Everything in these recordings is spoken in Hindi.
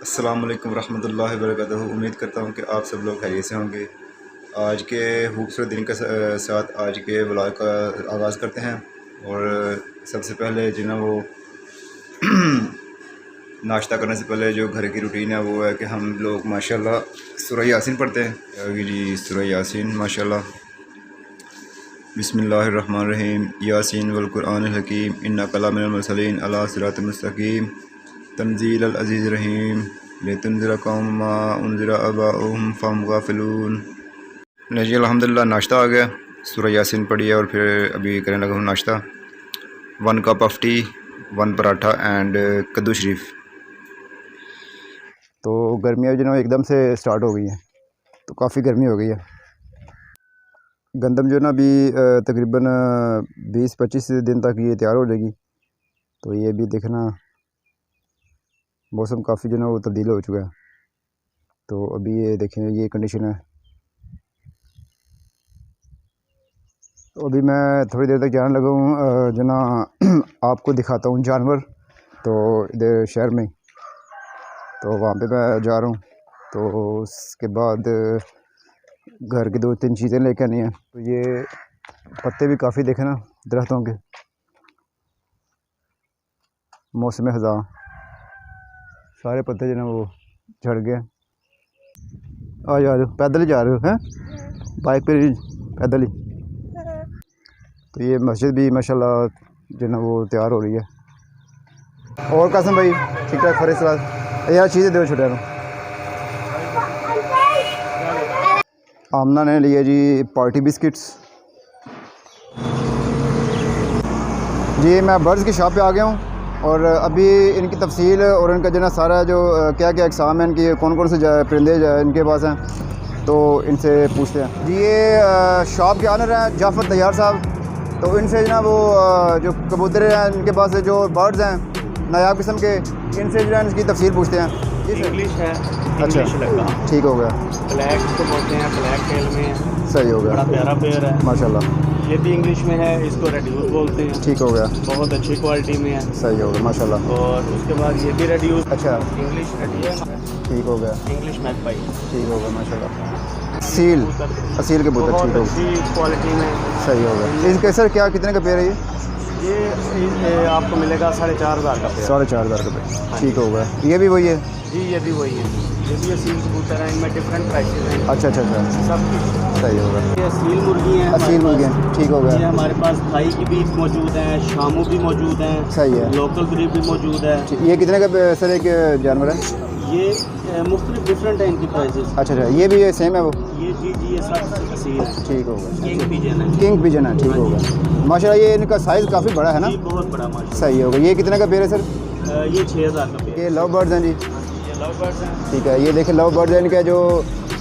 अस्सलाम वालेकुम रहमतुल्लाहि व बरकातहू। उम्मीद करता हूँ कि आप सब लोग खैरियत से होंगे। आज के खूबसूरत दिन के साथ आज के व्लॉग का आगाज़ करते हैं। और सबसे पहले जो ना वो नाश्ता करने से पहले जो घर की रूटीन है वो है कि हम लोग माशाल्लाह सूरह यासीन पढ़ते हैं। जी सूरह यासीन माशाल्लाह। बिस्मिल्लाहिर्रहमानिर्रहीम। यासीन वल कुरआनिल हकीम इन्नका लमिनल मुरसलीन अला सिरातिल मुस्तकीम तंजीलल अज़ीज़ रहीम लितुनज़िरा कौमन मा उनज़िरा आबाउहुम फहुम गाफिलून। जी अल्हम्दुलिल्लाह नाश्ता आ गया, सूरह यासीन पढ़ी है और फिर अभी करने लगा हूँ नाश्ता। 1 cup of T, 1 paratha and कद्दू शरीफ। तो गर्मियाँ जो ना एकदम से स्टार्ट हो गई हैं, तो काफ़ी गर्मी हो गई है। गंदम जो ना अभी तकरीबन 20-25 दिन तक ये तैयार हो जाएगी। तो ये भी देखना मौसम काफ़ी जो ना वो तब्दील हो चुका है। तो अभी ये देखें ये कंडीशन है। तो अभी मैं थोड़ी देर तक जाने लगा हूँ जो ना आपको दिखाता हूँ जानवर। तो इधर शहर में, तो वहाँ पे मैं जा रहा हूँ। तो उसके बाद घर की 2-3 चीज़ें लेके आनी हैं। तो ये पत्ते भी काफ़ी देखे ना दरख्तों के, मौसम ख़ज़ां सारे पत्ते जो ना वो झड़ गए। आ जा रहे हो, पैदल ही जा रहे हो हैं, बाइक पे पैदल ही। तो ये मस्जिद भी माशाल्लाह जो ना वो तैयार हो रही है। और कासिम भाई ठीक ठाक खरे सलाह यार चीज़ें दो छोटे। आमना ने लिया जी पार्टी बिस्किट्स। जी मैं बर्ड्स की शॉप पे आ गया हूँ और अभी इनकी तफसील और इनका जो ना सारा जो क्या क्या इकसाम है इनकी, कौन कौन से परिंदे इनके पास हैं, तो इनसे पूछते हैं। जी ये शॉप के ऑनर हैं जाफ़र तैयार साहब। तो इनसे ना वो जो कबूतर हैं इनके पास जो बर्ड्स हैं नायाब किस्म के, इनसे जो है इसकी तफसील पूछते हैं। इंग्लिश है। अच्छा ठीक हो गया। ब्लैक को बोलते हैं, ब्लैक टेल में है। सही हो गया, बड़ा प्यारा पेयर है माशाल्लाह। ये भी इंग्लिश में है, इसको रेड्यूस बोलते हैं। ठीक हो गया, बहुत अच्छी क्वालिटी में है। सही हो गया माशाल्लाह। और उसके बाद ये भी रेड्यूस। अच्छा इंग्लिश रेडियन, ठीक हो गया, इंग्लिश मैगपाई। ठीक हो गया माशाल्लाह। सील असील के बुतर ठीक हो गया, अच्छी क्वालिटी में। सही हो गया। इसके सर क्या कितने का पेयर है ये आपको मिलेगा 4,500 का पेयर। 4,500 का पेयर, ठीक हो गया। ये भी वही है जी, ये भी वही है। ये भी असील कबूतर है, इनमें डिफरेंट प्राइसेस हैं। अच्छा अच्छा अच्छा, सब सही होगा। ये असील मुर्गी हैं, असील मुर्गियाँ ठीक हो ये गया। हमारे पास थाई की भी मौजूद हैं, शामू भी मौजूद हैं, सही है। लोकल ब्रीड भी मौजूद है। ये कितने का सर एक जानवर है? ये मुख्तलिफ डिफरेंट है इनकी प्राइसेस। अच्छा अच्छा, ये भी सेम है वो? ये जी ये सब असील है। ठीक हो गया। किंग पिजन है। किंग पिजन है, ठीक हो गया माशाल्लाह। ये इनका साइज़ काफ़ी बड़ा है ना? जी बहुत बड़ा माशाल्लाह। सही होगा। ये कितने का पेयर है सर? ये 6,000 का पेयर। ये लव बर्ड्स हैं जी? ये लव बर्ड्स हैं। ठीक है, ये देखें लव बर्ड्स हैं। इनके जो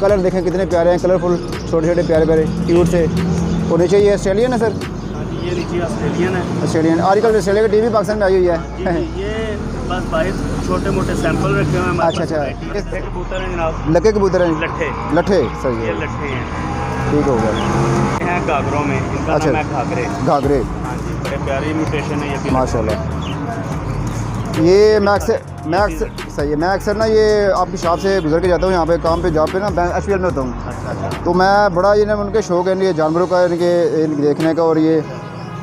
कलर देखें कितने प्यारे हैं, कलरफुल छोटे छोटे प्यारे प्यारे क्यूट से। और नीचे ये ऑस्ट्रेलियन है सर? हाँ जी, ये नीचे ऑस्ट्रेलियन है। ऑस्ट्रेलियन आजकल ऑस्ट्रेलिया की टीवी पाकिस्तान में आई हुई है। जी, ये बस 22 छोटे मोटे सैंपल रखे हुए हैं। अच्छा अच्छा, लट्ठे कबूतर हैं जनाब। लके कबूतर हैं? लट्ठे लट्ठे, सही ये है, लट्ठे हैं। ठीक हो गया। ये हैं घाघरों में, इनका अच्छा। नाम है घाघरे। घाघरे हाँ जी, बड़े प्यारी म्यूटेशन है ये भी माशाल्लाह। ये मैं अक्सर सही है, मैं अक्सर ना ये आपकी शॉप से गुजर के जाता हूँ यहाँ पे काम पे, जॉब पे ना बैंक HPL में होता हूँ। अच्छा। तो मैं बड़ा ये ना उनके शौक़ है इनके जानवरों का, इनके देखने का। और ये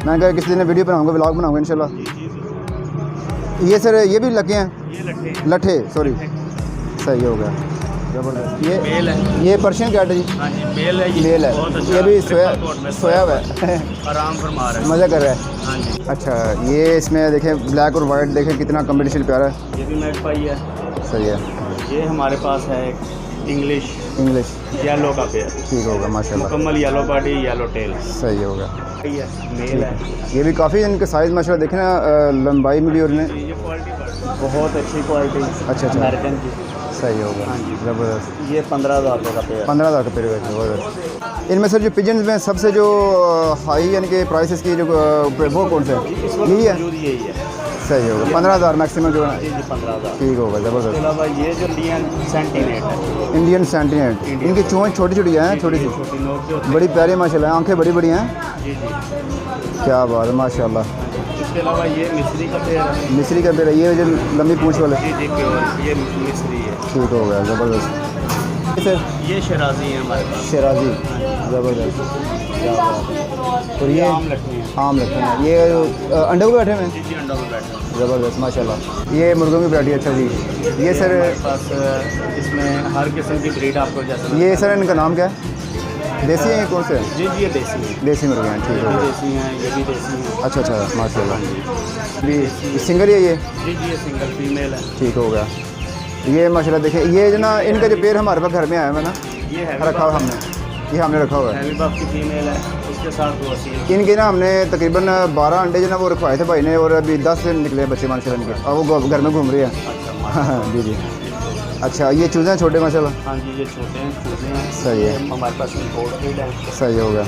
मैंने कहा किसी दिन वीडियो बनाऊँगा, ब्लॉग बनाऊँगा इंशाल्लाह। ये सर ये भी लगे हैं? ये लट्ठे हैं। लट्ठे, सॉरी, सही हो गया, ज़बरदस्त। ये मेल है। ये पर्शियन कैट है जी? हाँ जी, मेल है। मेल है। बहुत अच्छा, ये भी ट्रिपल कोट में सोया हुआ है आराम फरमा रहा है। मज़ा कर रहा है। हाँ जी, अच्छा, ये इसमें देखें ब्लैक और वाइट, देखें कितना कॉम्बिनेशन प्यारा है। ये भी मैगपाई है। सही है। ये हमारे पास है इंग्लिश येलो का पेयर। ठीक होगा माशाल्लाह, मुकम्मल येलो बॉडी येलो टेल। सही होगा। ये मेल है। ये भी काफ़ी इनके साइज़ माशाल्लाह देखें ना, लंबाई में भी। और इन्हें ये क्वालिटी बहुत अच्छी क्वालिटी। अच्छा। अमेरिकन की। सही होगा, हाँ जी, ज़बरदस्त। ये 15,000 का पेयर। 15,000 का पेड़ है, ज़बरदस्त। इनमें सर जो पिजन्स में सबसे जो हाई यानी कि प्राइसेस की जो वो कौन से हैं? यही है? यही है। सही होगा, 15,000 मैक्सिमम जो है। जी 15,000। ठीक होगा, इसके ज़बरदस्त। अलावा ये जो इंडियन सेंटीनेट है, इंडियन सेंटीनेट, इनकी चोंच छोटी छोटी हैं, छोटी सी, छोटी नोक जो होती बड़ी प्यारी माशाल्लाह, आंखें बड़ी बड़ी हैं। है। जी जी। क्या बात है माशाल्लाह। इसके अलावा ये मिस्री का पेड़ है। मिस्री का पेड़ है, ये जो लंबी पूँछ वाला। जी जी प्योर, ये मिस्री है। ठीक हो गया, ज़बरदस्त। सर ये शराजी है हमारे पास। शराजी, ज़बरदस्त, क्या बात है। और ये आम लट्ठे हैं। आम रखे हैं, ये अंडों के बैठे में। जी जी अंडों में बैठे हैं। ज़बरदस्त माशाल्लाह। ये मुर्गों की वैरायटी। अच्छा जी, ये सर हमारे पास इसमें हर किस्म की ब्रीड आपको जैसा ये सर इनका नाम क्या है? देसी हैं, कौन से हैं? जी जी ये देसी है। देसी मुर्गे हैं, ठीक ये हो भी गया। देसी हैं, ये भी देसी हैं। अच्छा अच्छा माशाल्लाह। भी सिंगल है ये? जी जी ये सिंगल फीमेल है। ठीक हो गया। ये माशाल्लाह देखिए, ये जो ना इनका जो पेड़ हमारे पास घर में आया हुआ है ना, ये है रखा हुआ हमने, ये हमने रखा हुआ है। हैवी बफ की फीमेल है, उसके साथ दो असील। इनके ना हमने तकरीबन 12 अंडे जो ना वो रखवाए थे भाई ने, और अभी 10 से निकले बच्चे माशाल्लाह इनके, और वो घर में घूम रही है। अच्छा हाँ जी जी। अच्छा, ये चूज़े हैं छोटे माशाल्लाह। हाँ जी ये छोटे हैं, चूजे हैं। सही है। ये हमारे पास इम्पोर्ट फीड है। सही हो गया,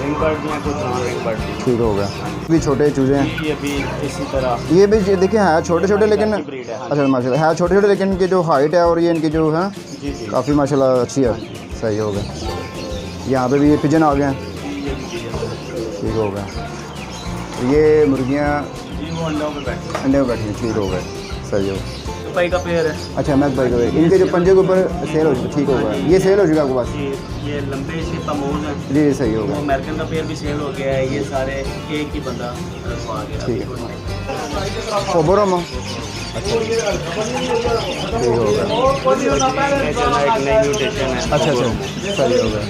रिंग बर्ड भी हैं, कुछ नॉन रिंग बर्ड भी हैं। ठीक हो गया। भी छोटे चूज़े हैं, ये भी इसी तरह ये भी देखिए है छोटे छोटे लेकिन। की ब्रीड है। हाँ अच्छा माशाल्लाह है छोटे छोटे, लेकिन इनकी जो हाइट है और ये इनकी जो है जी जी काफ़ी माशाल्लाह अच्छी है। सही हो गया। यहाँ पे भी ये पिजन आ गए हैं, ठीक हो गया। ये मुर्गियाँ जी वो अंडों में बैठे हैं। अंडे में बैठी हैं, ठीक हो गए। सही हो। दुबई का पेड़ है। अच्छा मैं भाई को इनके जो पंजे के ऊपर सेल हो जाए, ठीक हो गया। ये सेल हो जाएगा आपके पास? जी ये लंबे से तमूज हैं। जी जी सही हो वो गया। अमेरिकन का पेड़ भी सेल हो गया है। ये सारे एक ही बंदा रखवा गया। ठीक है। फोबोरोमो, अच्छा ठीक हो गया। ये जो ना एक नई म्यूटेशन है। अच्छा अच्छा सही हो गया,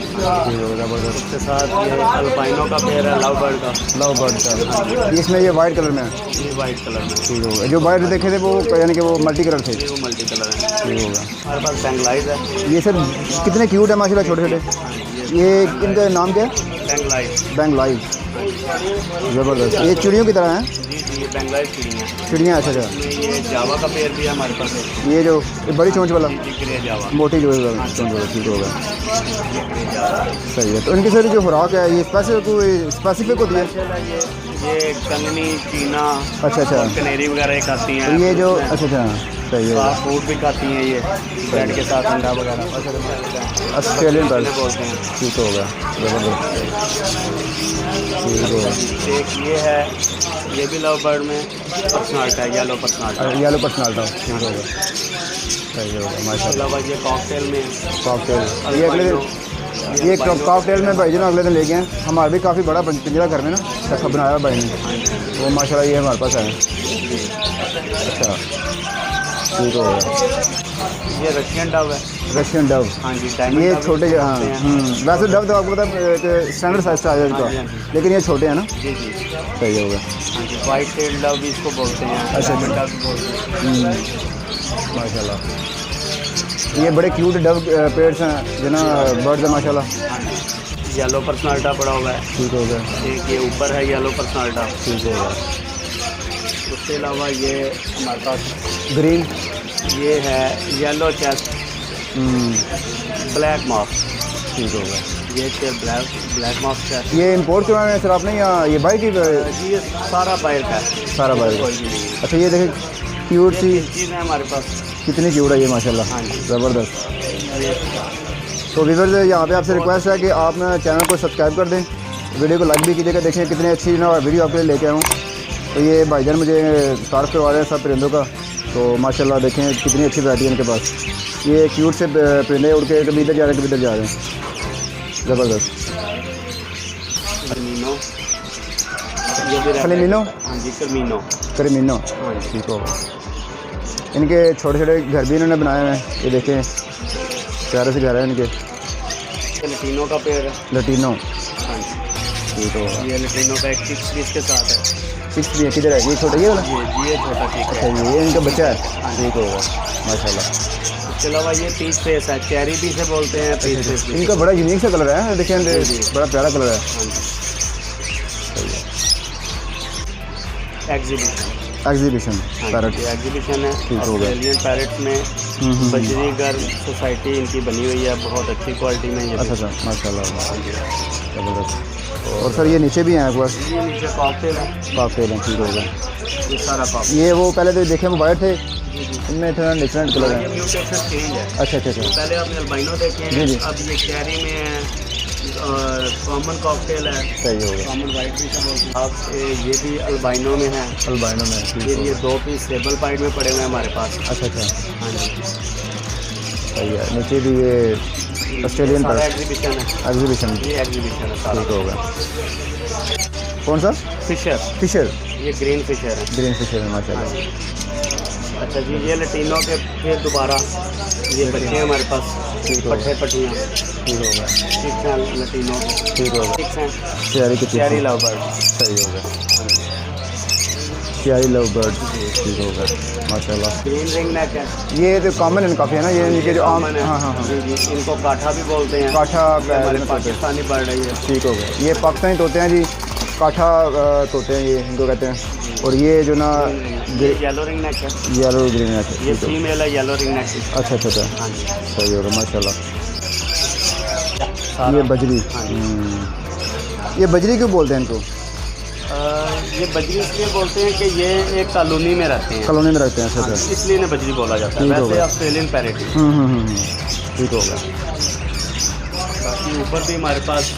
ठीक हो गया, ज़बरदस्त। उसके साथ ये अल्पाइनो का पेड़ है, लव बर्ड का। लव बर्ड का, इसमें ये वाइट कलर में है, ये वाइट कलर में। ठीक हो गया। जो वाइट देखे थे वो यानी कि वो मल्टी कलर थे, ये वो मल्टी कलर है। ठीक हो गया। हमारे पास बैंगलाइज है। ये सर कितने क्यूट है माशाल्लाह, छोटे छोटे। ये इनका नाम क्या है? बैंगलाइज। बैंगलाइज, ज़बरदस्त। ये चिड़ियों की तरह हैं? जी जी ये बैंगलाइज चिड़ियाँ। चिड़ियाँ, अच्छा अच्छा। इसमें ये जावा का पेड़ भी है हमारे पास है। ये जो ये बड़ी चोंच वाला, जी ग्रे जावा। मोटी जो है चोंच वाला, ठीक हो गया। ये ग्रे जावा। सही है। तो इनकी सर जो खुराक है ये स्पेसिफिक होती है? ये कंगनी, चीना, अच्छा अच्छा। कनेरी वगैरह खाती हैं। तो ये जो अच्छा अच्छा सही है। फास्ट फूड भी खाती हैं ये, ब्रेड के साथ अंडा वगैरह। ऑस्ट्रेलियन बर्ड, बोलते हैं। ठीक हो गया, ज़बरदस्त, ठीक हो गया। एक ये है, ये भी लव बर्ड में पर्सनाल्टा है, येलो पर्सनाल्टा। येलो पर्सनाल्टा, ठीक हो गया, सही हो गया माशाल्लाह। अलावा ये कॉकटेल में कॉकटेल, ये अगले दिन ये कॉकटेल में भाई जी ना अगले दिन ले गए हैं। हमारे भी काफ़ी बड़ा पिंजरा घर में ना रखा बनाया भाई ने, वो माशाल्लाह ये हमारे पास है। अच्छा ठीक हो गया। ये रशियन डव है। रशियन डव, हाँ जी डायमंड ये डव छोटे इसको हाँ बोलते हैं। वैसे डव तो आपको पता है स्टैंडर्ड साइज का आ जाएगा, हाँ जी, हाँ जी। लेकिन ये छोटे हैं ना। जी जी सही हो गया। हाँ जी वाइट टेल डव भी इसको बोलते हैं। अच्छा, डायमंड डव भी बोलते हैं। माशाल्लाह ये बड़े क्यूट डव पेड्स हैं जो ना बर्ड्स हैं माशाल्लाह। हाँ जी येलो पर्सनाल्टा पड़ा हुआ है। ठीक हो गया, एक ये ऊपर है येलो पर्सनाल्टा। ठीक हो गया। उसके अलावा ये हमारे पास ग्रीन, ये है येलो चेस्ट ब्लैक मॉफ। ठीक हो गया। ये ब्लैक मॉफ चेस्ट। ये इंपोर्ट करवाना है सर आपने या ये बाई की? जी ये सारा बाहर का है। सारा बाई का। कोई भी नहीं है। अच्छा ये देखिए क्यूट सी, चीज़ है हमारे पास। कितनी क्यूट है ये माशाल्लाह, हाँ जी। ज़बरदस्त। ये तो व्यूअर्स यहाँ पे आपसे रिक्वेस्ट है कि आप ना चैनल को सब्सक्राइब कर दें, वीडियो को लाइक भी कीजिएगा। देखें कितनी अच्छी ना वीडियो आपके लिए लेके आया हूँ। तो ये भाईजान मुझे तारीफ़ करवा रहे हैं सब परिंदों का। तो माशाल्लाह देखें कितनी अच्छी वैरायटी है इनके पास। ये क्यूट से परिंदे उड़ के कभी इधर जा रहे हैं कभी इधर जा रहे हैं, ज़बरदस्त। कर्मीनो, ये भी रहता है। फ्लेमिनो, हाँ जी कर्मीनो। क्रेमिनो, हाँ जी। ठीक हो। इनके छोटे छोटे घर भी इन्होंने बनाए हुए हैं, ये देखें प्यारे से घर है इनके। ये लटीनो का पेड़ है। लटीनो, हाँ जी ठीक हो। ये लटीनो का एक चिक्स भी इसके साथ है। 6 भी है, किधर है ये छोटा ये वाला? ये छोटा चिक अच्छा है। ये इनका बच्चा है, ठीक होगा माशाल्लाह। इसके अलावा ये पीच फेस है, चेरी भी से बोलते हैं पीच फेस भी। इनका बड़ा यूनिक सा कलर है, देखिए जी। बड़ा प्यारा कलर है। हाँ जी एग्जीबिशन। एग्जीबिशन पैरट, ये एग्जीबिशन है ठीक हो गया। ऑस्ट्रेलियन पैरट में बजरी गर्म सोसाइटी इनकी बनी हुई है, बहुत अच्छी क्वालिटी में। ये अच्छा अच्छा माशाल्लाह, ज़बरदस्त। और सर ये नीचे भी हैं आपके पास? ये नीचे कॉकटेल है। कॉकटेल हैं, ठीक होगा। ये सारा कॉकटेल। ये वो पहले तो देखे वो वाइट थे, इनमें थोड़ा डिफरेंट कलर ये है। म्यूटेशन चेंज है। अच्छा अच्छा अच्छा, पहले आपने अल्बाइनो देखे जी, जी। हैं, अब ये चेरी में है, कॉमन कॉकटेल है, सही होगा। कॉमन वाइट भी सब बोलते हैं आप। ये भी अल्बाइनो में है, अल्बाइनो में ठीक फिर ये होगा। 2 पीस सेबल पाइड में पड़े हुए हैं हमारे पास। अच्छा अच्छा, हाँ जी, सही है। नीचे भी ये ऑस्ट्रेलियन सारा पर एग्जीबिशन है, एग्जीबिशन ये एग्जीबिशन है सारा। ठीक होगा। कौन सा? फिशर, फिशर, ये ग्रीन फिशर है। ग्रीन फिशर है हाँ माशाल्लाह। जी। अच्छा जी, ये लटीनो के फिर दोबारा ये बच्चे हैं हमारे पास, ठीक होगा। पट्टे पट्टियाँ ठीक होगा, चिक्स हैं लटीनो के, ठीक होगा। चिक्स हैं चेरी की चेरी चिक्स, लव बर्ड। सही होगा। चेरी लव बर्ड ठीक होगा माशाल्लाह। ग्रीन रिंग नेक है, ये तो कॉमन है काफ़ी है ना, ये नीचे जो आम। कॉमन है। हाँ हाँ हाँ, जी जी, इनको काठा भी बोलते हैं। काठा ये हमारे में तोते। पाकिस्तानी बर्ड है ये। ठीक हो गया। ये पाकिस्तानी तोते हैं जी, काठा तोते हैं ये, इनको कहते हैं। और ये जो ना ये येलो रिंग नेक है, येलो ग्रीन है, ये ठीक है। फीमेल है येलो रिंग नेक की। अच्छा अच्छा अच्छा, हाँ जी, सही होगा माशाल्लाह। सारा- ये बजरी, हाँ जी। ये बजरी क्यों बोलते हैं इनको? ये बजरी इसलिए बोलते हैं कि ये एक कॉलोनी में रहते हैं, कॉलोनी में रखते हैं। अच्छा हाँ, अच्छा, इसलिए इन्हें बजरी बोला जाता है। ठीक हो वैसे गया। Australian parrot. ठीक हो गया। बाकी ऊपर भी हमारे पास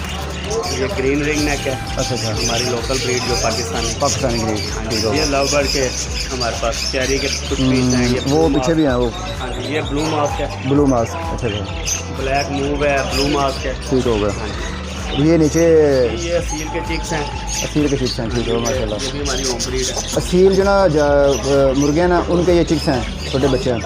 ये ग्रीन रिंग नेक है, अच्छा अच्छा, हमारी लोकल ब्रीड जो पाकिस्तानी। पाकिस्तानी ग्रीन, ठीक हो ये गया। लव बर्ड के हमारे पास चेरी के कुछ पीस हैं। ये वो blue पीछे mask- भी हैं वो, हाँ जी, ये ब्लू मास्क है, ब्लू मास्क। अच्छा अच्छा, ब्लैक मूव है, ब्लू मास्क है। ठीक हो गया। हाँ जी, ये नीचे ये असील के चिक्स हैं। असील के चिक्स हैं, ठीक हो माशाल्लाह। ये भी हमारी होम ब्रीड है। असील जो ना मुर्गे हैं ना, उनके ये चिक्स हैं, छोटे बच्चे हैं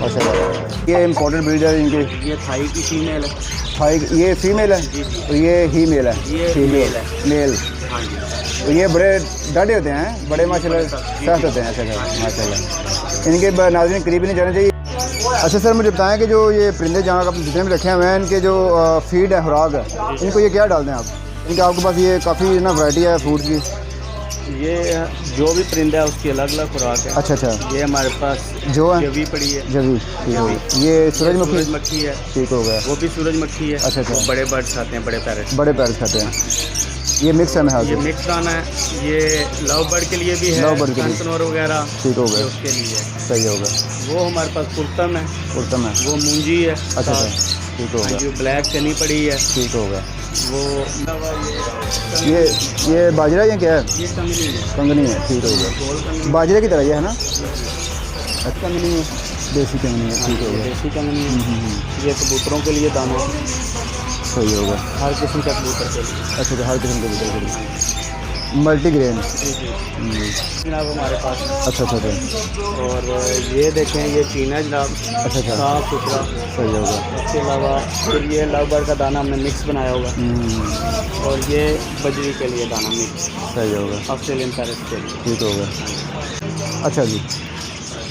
माशाल्लाह। ये इम्पोर्टेंट ब्रीड है इनकी। ये थाई की फीमेल है। हाई, ये फीमेल है जी जी, और ये ही मेल है। ये फीमेल मेल है। मेल। हाँ जी, तो ये बड़े डाढ़े होते हैं, बड़े माशाल्लाह सख्त होते हैं। अच्छा अच्छा माशाल्लाह, इनके नाज़रीन करीब नहीं जाना चाहिए। अच्छा सर, मुझे बताएं कि जो ये परिंदे जहाँ आप जितने भी रखे हुए हैं, इनके जो फीड है, खुराक है, इनको ये क्या डालते हैं आप? इनके आपके पास ये काफ़ी ना वैरायटी है फूड की। ये जो भी परिंदा है उसकी अलग अलग खुराक है। अच्छा अच्छा, ये हमारे पास जो है जवी पड़ी है, जवी, ठीक हो गया। ये सूरजमुखी, सूरजमुखी है, ठीक हो गया। वो भी सूरजमुखी है। अच्छा, अच्छा। वो बड़े बर्ड्स खाते हैं, बड़े पैरेट। बड़े पैरट खाते हैं। ये मिक्स है मेरे ये हाथ से, मिक्स दाना है, ये लव बर्ड के लिए भी है, लव बर्ड के लिए। कंटनोर वगैरह ठीक हो ये गया, उसके लिए है। सही होगा। वो हमारे पास कुर्तम है, उत्तम है। वो मूंजी है। अच्छा अच्छा, ठीक हो हाँ, गया, जो ब्लैक चनी पड़ी है ठीक हो गया। वो ये बाजरा या क्या है? ये कंगनी है, कंगनी है, ठीक हो गया। गोल कंगनी। बाजरे की तरह ये है ना? अच्छा, कंगनी है, देसी कंगनी है, ठीक हो गया। देसी कंगनी है। ये कबूतरों के लिए दाना है, सही होगा। हर किस्म का कबूतर के लिए। अच्छा अच्छा, हर किस्म के बिल्कुल मल्टीग्रेन। जी जी, जनाब हमारे पास। अच्छा अच्छा अच्छा, और ये देखें, ये चीना जनाब, अच्छा अच्छा, साफ सुथरा। सही होगा। इसके अलावा फिर ये लव बर्ड का दाना हमने मिक्स बनाया होगा, और ये बजरी के लिए दाना मिक्स, सही होगा, ऑस्ट्रेलियन पैरेट के लिए। ठीक होगा। अच्छा जी,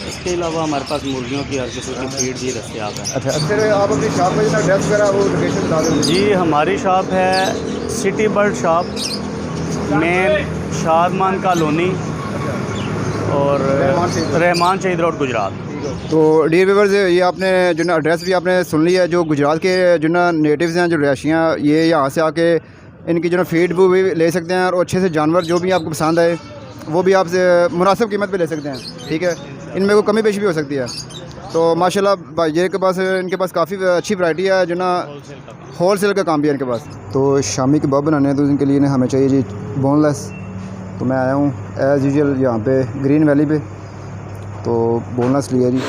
इसके अलावा हमारे पास मुर्गियों की हर किस्म की फीड भी दस्तियाब है। अच्छा। फिर आप अपनी शॉप में जितना ड्रेस वगैरह वो लोकेशन बता दें। जी, हमारी शॉप है city bird shop, main Shadman colony और रहमान शहीद रोड, गुजरात। तो डियर व्यूअर्स, ये आपने जो ना एड्रेस भी आपने सुन लिया है। जो गुजरात के जो ना नेटिव्स हैं, जो रिहायशियाँ, ये यहाँ से आके इनकी जो ना फीड वो भी ले सकते हैं, और अच्छे से जानवर जो भी आपको पसंद आए वो भी आपसे मुनासिब कीमत पे ले सकते हैं, ठीक है। इनमें कोई कमी पेशी भी हो सकती है। तो माशाल्लाह भाई के पास, इनके पास काफ़ी अच्छी वैरायटी है, जो ना होल सेल का काम भी है इनके पास। तो शामी कबाब बनाने हैं, तो इनके लिए हमें चाहिए जी बोनलेस। तो मैं आया हूँ एज़ यूजुअल यहाँ पे ग्रीन वैली पे, तो बोनलेस लिया जी।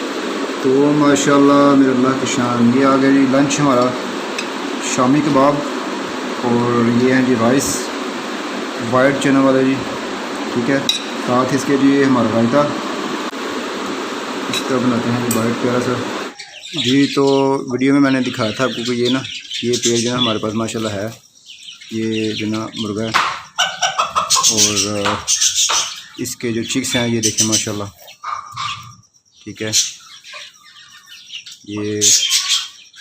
तो माशाल्लाह मेरे अल्लाह की शान, ये आ गया जी लंच हमारा, शामी कबाब, और ये हैं जी राइस वाइट चना वाले जी, ठीक है। साथ इसके जी हमारा रायता, इसका बनाते हैं जी वाइट प्यारा सा जी। तो वीडियो में मैंने दिखाया था आपको कि ये ना, ये पेड़ जो है हमारे पास माशाल्लाह है, ये जो ना मुर्गा है, और इसके जो चिक्स हैं ये देखें माशाल्लाह, ठीक है। ये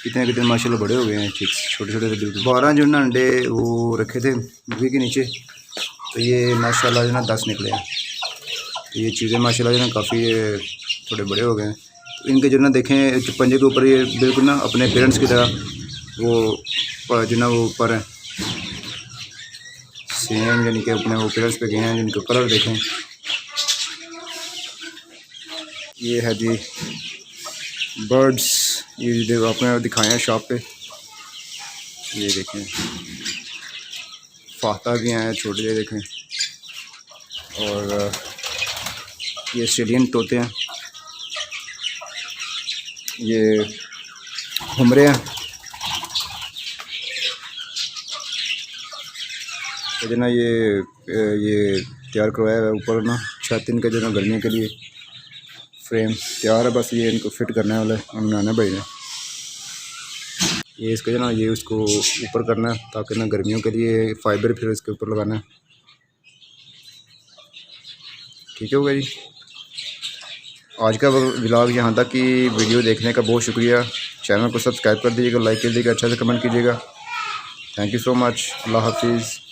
कितने कितने माशाल्लाह बड़े हो गए हैं चिक्स, छोटे छोटे से बिल्कुल। 12 जो ना अंडे वो रखे थे मुर्गी के नीचे, तो ये माशाल्लाह जो ना 10 निकले हैं। तो ये चीज़ें माशाल्लाह जो ना काफ़ी थोड़े बड़े हो गए हैं। तो इनके जो ना देखें पंजे के ऊपर ये बिल्कुल ना अपने पेरेंट्स की तरह वो जो ना वो ऊपर हैं सेम, यानी कि अपने वो पेरेंट्स पे गए हैं। जिनका कलर देखें, ये है जी बर्ड्स, ये जो आपने दिखाए हैं शॉप पे, ये देखें फाता भी हैं छोटे, ये देखें। और ये ऑस्ट्रेलियन तोते हैं, ये हुमरे हैं। तो जो ना ये तैयार करवाया है ऊपर ना छत इनका जो ना गर्मियों के लिए फ्रेम तैयार है, बस ये इनको फिट करने वाला है, हमने आना भाई ने ये इसका जो ना ये उसको ऊपर करना है ताकि ना गर्मियों के लिए फाइबर फिर इसके ऊपर लगाना है। ठीक होगा जी। आज का व्लॉग यहाँ तक की वीडियो देखने का बहुत शुक्रिया। चैनल को सब्सक्राइब कर दीजिएगा, लाइक कर दीजिएगा, अच्छा से कमेंट कीजिएगा। Thank you so much. Allah हाफिज़।